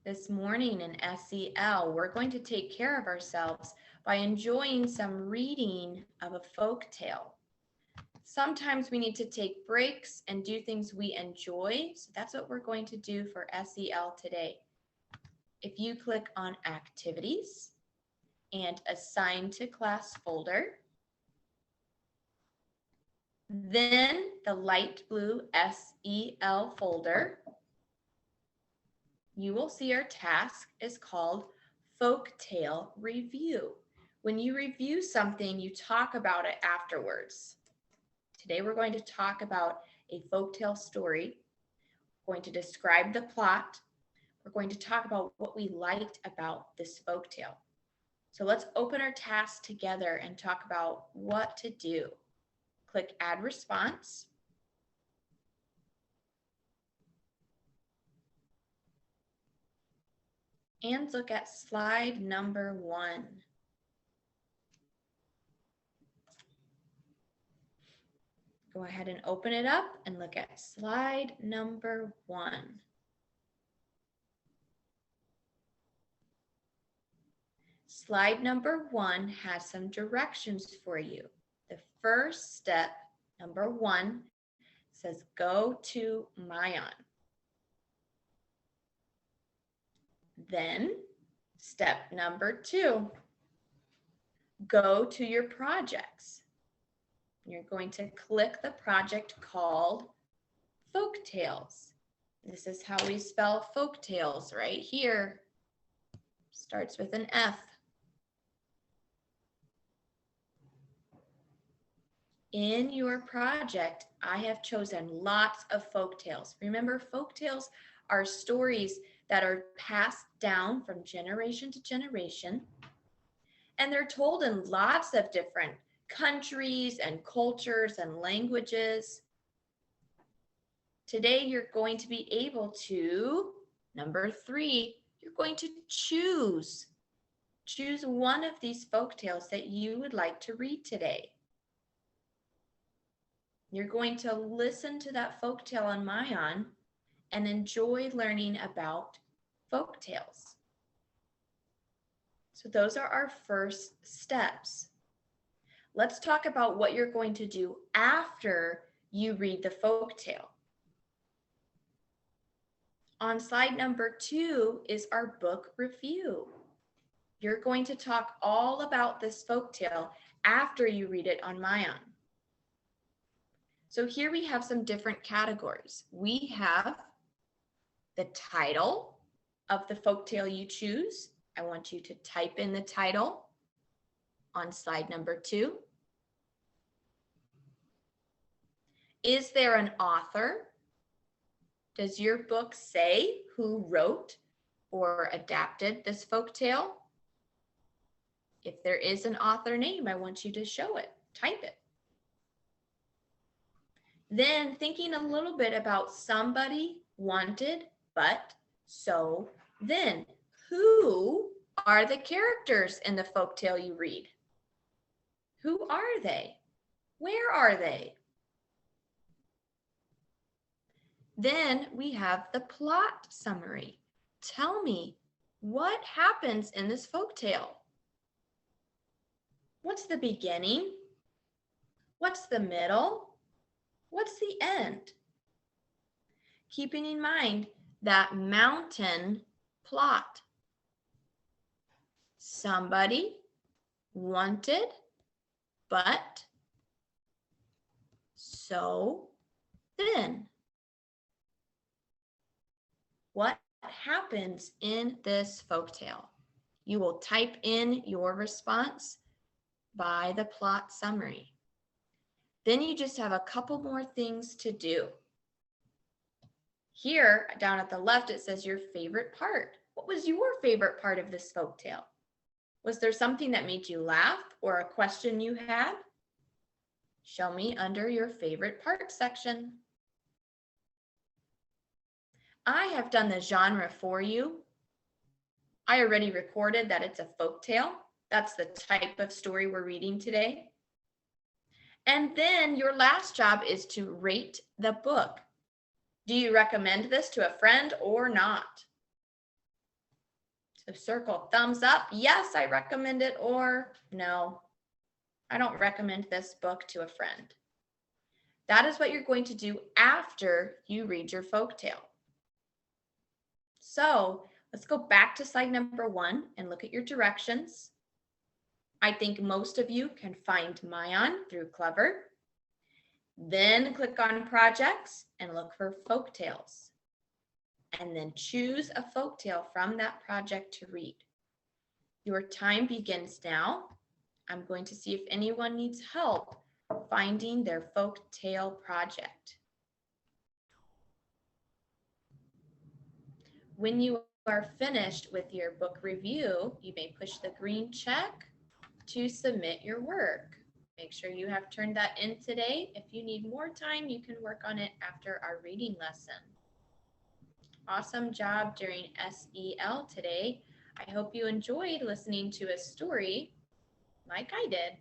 This morning in SEL, we're going to take care of ourselves by enjoying some reading of a folk tale. Sometimes we need to take breaks and do things we enjoy, so that's what we're going to do for SEL today. If you click on Activities and Assign to Class folder, then the light blue SEL folder, you will see our task is called Folktale Review. When you review something, you talk about it afterwards. Today we're going to talk about a folktale story. We're going to describe the plot. We're going to talk about what we liked about this folktale. So let's open our task together and talk about what to do. Click Add Response. And look at slide number 1. Go ahead and open it up and look at slide number 1. Slide number 1 has some directions for you. The first step, number 1, says go to Mayan. Then step number 2, go to your projects. You're going to click the project called Folktales. This is how we spell folktales right here. Starts with an F. In your project, I have chosen lots of folktales. Remember, folktales are stories that are passed down from generation to generation, and they're told in lots of different countries and cultures and languages. Today, you're going to be able to, number 3, you're going to choose one of these folktales that you would like to read today. You're going to listen to that folktale on Mayan and enjoy learning about folktales. So those are our first steps. Let's talk about what you're going to do after you read the folktale. On slide number 2 is our book review. You're going to talk all about this folktale after you read it on Mayan. So here we have some different categories. We have the title of the folktale you choose. I want you to type in the title on slide number 2. Is there an author? Does your book say who wrote or adapted this folktale? If there is an author name, I want you to show it, type it. Then thinking a little bit about somebody wanted, but, so, then. Who are the characters in the folktale you read? Who are they? Where are they? Then we have the plot summary. Tell me, what happens in this folktale? What's the beginning? What's the middle? What's the end? Keeping in mind that mountain plot. Somebody wanted, but, so, then. What happens in this folktale? You will type in your response by the plot summary. Then you just have a couple more things to do. Here, down at the left, it says your favorite part. What was your favorite part of this folktale? Was there something that made you laugh or a question you had? Show me under your favorite part section. I have done the genre for you. I already recorded that it's a folktale. That's the type of story we're reading today. And then your last job is to rate the book. Do you recommend this to a friend or not? So circle thumbs up, yes, I recommend it, or no, I don't recommend this book to a friend. That is what you're going to do after you read your folktale. So let's go back to slide number 1 and look at your directions. I think most of you can find Mayan through Clever. Then click on projects and look for folktales. And then choose a folktale from that project to read. Your time begins now. I'm going to see if anyone needs help finding their folktale project. When you are finished with your book review, you may push the green check to submit your work. Make sure you have turned that in today. If you need more time, you can work on it after our reading lesson. Awesome job during SEL today. I hope you enjoyed listening to a story like I did.